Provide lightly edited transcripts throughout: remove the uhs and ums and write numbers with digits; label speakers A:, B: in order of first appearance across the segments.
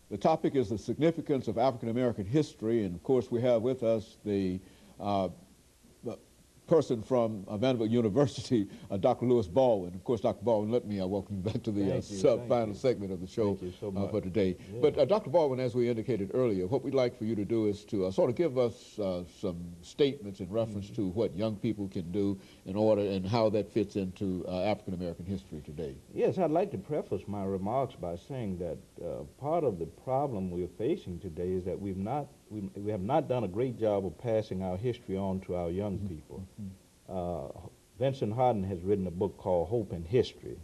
A: The topic is the significance of African American history, and of course we have with us uh, the person from Vanderbilt University, Dr. Baldwin. Of course, Dr. Baldwin, let me welcome you back to the final segment of the show for today. Yeah. But Dr. Baldwin, as we indicated earlier, what we'd like for you to do is to sort of give us some statements in reference to what young people can do in order and how that fits into African American history today.
B: Yes, I'd like to preface my remarks by saying that part of the problem we're facing today is that we have not done a great job of passing our history on to our young people. Vincent Hardin has written a book called Hope and History,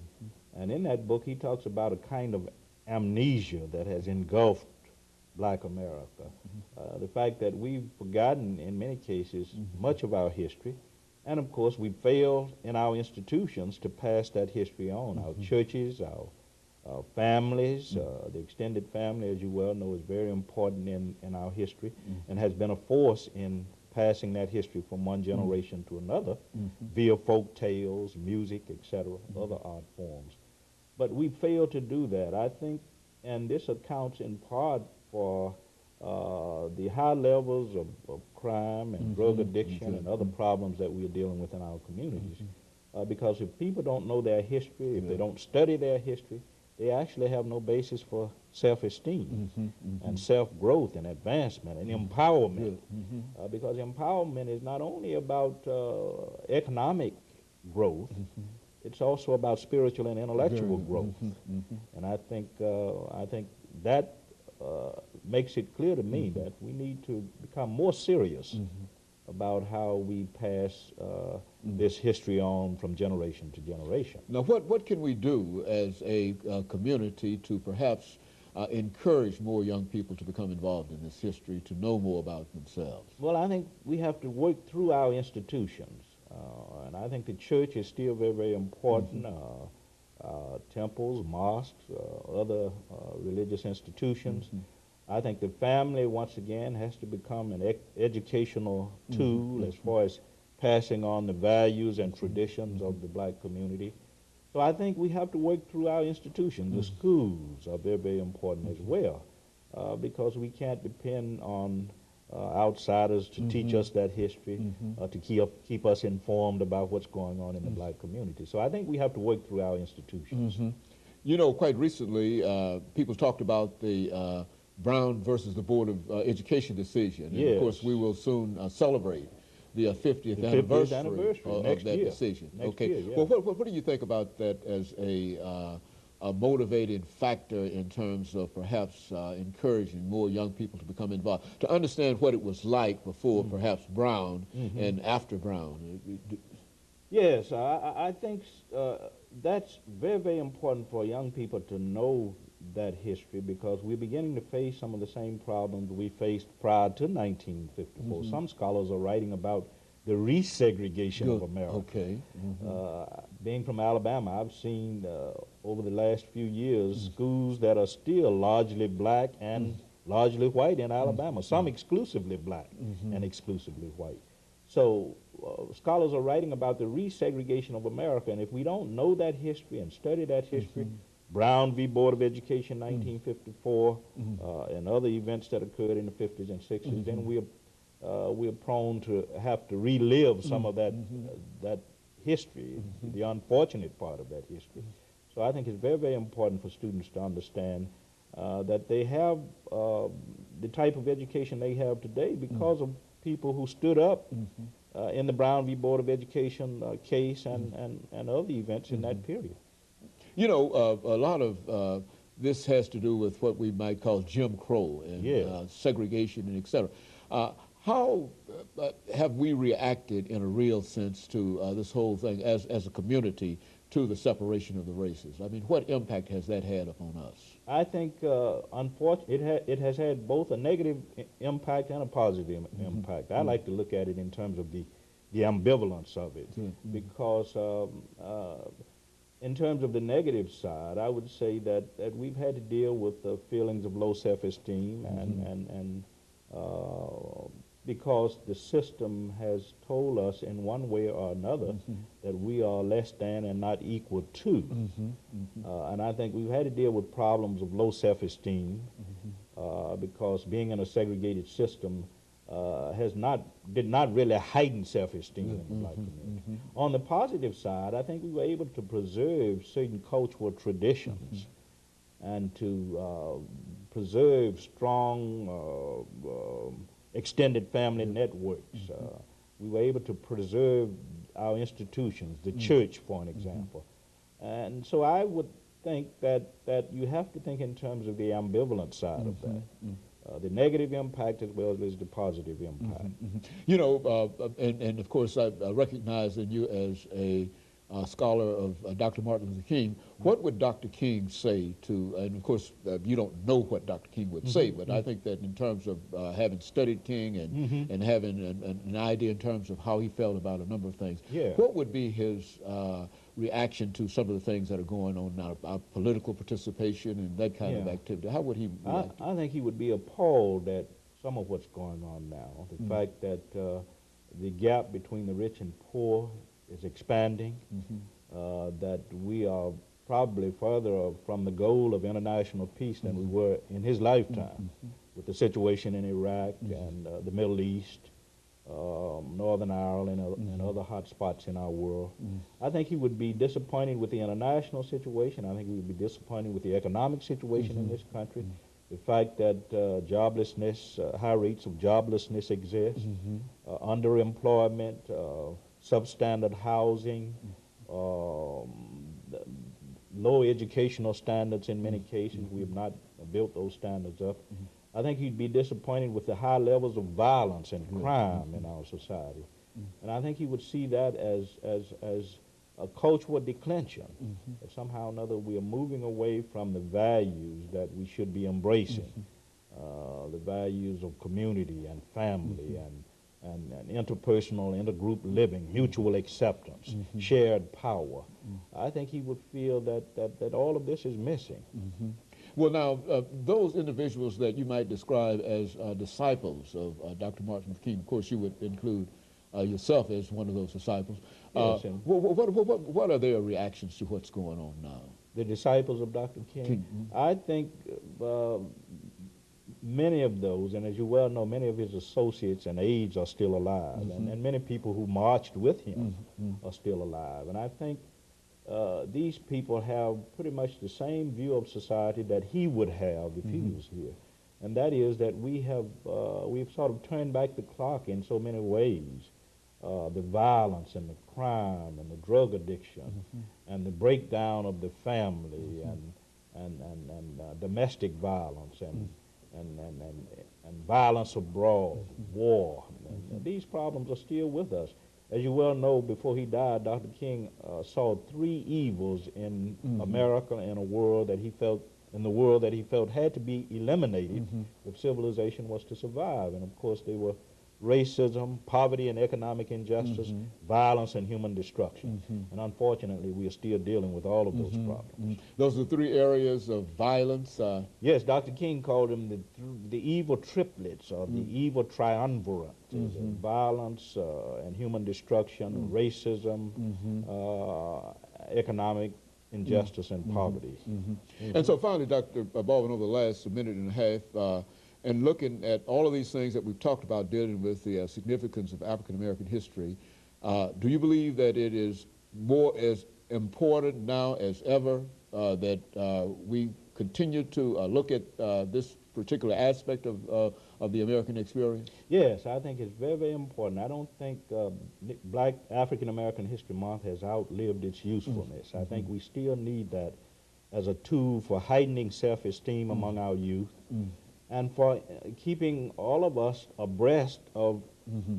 B: and in that book he talks about a kind of amnesia that has engulfed Black America. The fact that we've forgotten in many cases much of our history, and of course we failed in our institutions to pass that history on. Our churches, our families, the extended family, as you well know, is very important in our history and has been a force in passing that history from one generation to another via folk tales, music, etc., other art forms. But we failed to do that, I think, and this accounts in part for the high levels of crime and drug addiction and other problems that we are dealing with in our communities. Because if people don't know their history, if they don't study their history, they actually have no basis for self-esteem and self-growth and advancement and empowerment. Because empowerment is not only about economic growth, it's also about spiritual and intellectual growth. And I think that makes it clear to me that we need to become more serious about how we pass this history on from generation to generation.
A: Now, what can we do as a community to perhaps encourage more young people to become involved in this history, to know more about themselves?
B: Well, I think we have to work through our institutions, and I think the church is still very, very important. Temples, mosques, other religious institutions. I think the family, once again, has to become an educational tool as far as passing on the values and traditions of the Black community. So I think we have to work through our institutions. The schools are very, very important as well, because we can't depend on outsiders to teach us that history, to keep us informed about what's going on in the Black community. So I think we have to work through our institutions.
A: You know, quite recently, people talked about the Brown versus the Board of Education decision. And of course, we will soon celebrate the 50th anniversary of that decision. Well, what do you think about that as a motivating factor in terms of perhaps encouraging more young people to become involved, to understand what it was like before perhaps Brown and after Brown?
B: Yes, I think that's very, very important for young people to know that history, because we're beginning to face some of the same problems we faced prior to 1954. Some scholars are writing about the resegregation of America. Being from Alabama, I've seen over the last few years schools that are still largely Black and largely white in Alabama, some exclusively Black and exclusively white. So scholars are writing about the resegregation of America, and if we don't know that history and study that history, Brown v. Board of Education, 1954, and other events that occurred in the 50s and 60s, then we're prone to have to relive some of that history, the unfortunate part of that history. So I think it's very, very important for students to understand that they have the type of education they have today because of people who stood up in the Brown v. Board of Education case and other events in that period.
A: You know, a lot of this has to do with what we might call Jim Crow and segregation and et cetera. How have we reacted in a real sense to this whole thing as a community to the separation of the races? I mean, what impact has that had upon us?
B: I think, unfortunately, it has had both a negative impact and a positive impact. I like to look at it in terms of the ambivalence of it, because in terms of the negative side, I would say that we've had to deal with feelings of low self-esteem and because the system has told us in one way or another that we are less than and not equal to. And I think we've had to deal with problems of low self-esteem because being in a segregated system did not really heighten self-esteem in the black community. On the positive side, I think we were able to preserve certain cultural traditions and to preserve strong extended family networks. We were able to preserve our institutions, the church, for an example. And so I would think that you have to think in terms of the ambivalent side of that. The negative impact as well as the positive impact.
A: You know, and of course I recognize in you as a scholar of Dr. Martin Luther King. What would Dr. King say to, and of course you don't know what Dr. King would say, but I think that in terms of having studied King and having an idea in terms of how he felt about a number of things, what would be his reaction to some of the things that are going on now, our political participation and that kind of activity? How would he react?
B: I think he would be appalled at some of what's going on now. The fact that the gap between the rich and poor is expanding, that we are probably further from the goal of international peace than we were in his lifetime, with the situation in Iraq and the Middle East, Northern Ireland, and other hot spots in our world. I think he would be disappointed with the international situation. I think he would be disappointed with the economic situation in this country. The fact that joblessness, high rates of joblessness exist, underemployment, substandard housing, low educational standards in many cases. We have not built those standards up. I think he'd be disappointed with the high levels of violence and crime in our society. And I think he would see that as a cultural declension, that somehow or another we are moving away from the values that we should be embracing, the values of community and family and interpersonal, intergroup living, mutual acceptance, shared power. I think he would feel that all of this is missing.
A: Well, now, those individuals that you might describe as disciples of Dr. Martin Luther King, of course, you would include yourself as one of those disciples.
B: Yes,
A: what are their reactions to what's going on now?
B: The disciples of Dr. King? I think many of those, and as you well know, many of his associates and aides are still alive, and many people who marched with him are still alive. And I think these people have pretty much the same view of society that he would have if he was here. And that is that we've sort of turned back the clock in so many ways. The violence and the crime and the drug addiction and the breakdown of the family and domestic violence and violence abroad, war. And these problems are still with us. As you well know, before he died, Dr. King saw three evils in America and the world that he felt had to be eliminated if civilization was to survive. And of course, they were racism, poverty and economic injustice, violence and human destruction. And unfortunately, we are still dealing with all of those problems.
A: Those are the three areas of violence?
B: Yes, Dr. King called them the evil triplets, or the evil triumvirate. Violence and human destruction, racism, economic injustice, and poverty.
A: And so finally, Dr. Baldwin, over the last minute and a half, and looking at all of these things that we've talked about dealing with the significance of African-American history, do you believe that it is more as important now as ever that we continue to look at this particular aspect of the American experience?
B: Yes, I think it's very, very important. I don't think Black African-American History Month has outlived its usefulness. I think we still need that as a tool for heightening self-esteem among our youth, and for keeping all of us abreast of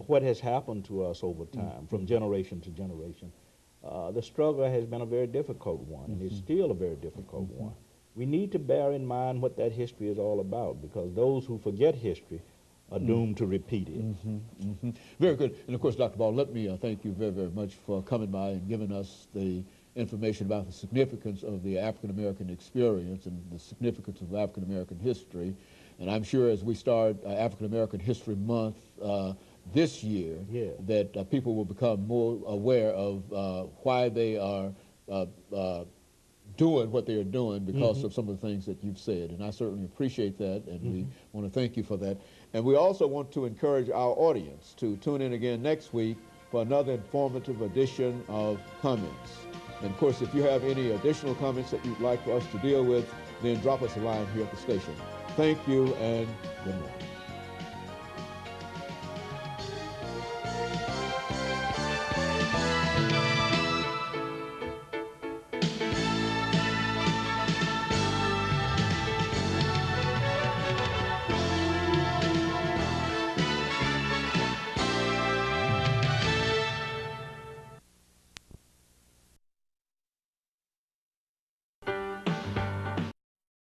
B: what has happened to us over time, from generation to generation. The struggle has been a very difficult one, and it's still a very difficult one. We need to bear in mind what that history is all about, because those who forget history are doomed to repeat it.
A: Very good. And of course, Dr. Baldwin, let me thank you very, very much for coming by and giving us the information about the significance of the African-American experience and the significance of African-American history. And I'm sure as we start African American History Month this year,
B: Yeah.
A: that people will become more aware of why they are doing what they are doing because of some of the things that you've said. And I certainly appreciate that, and we want to thank you for that. And we also want to encourage our audience to tune in again next week for another informative edition of Comments. And of course, if you have any additional comments that you'd like for us to deal with, then drop us a line here at the station. Thank you and good morning.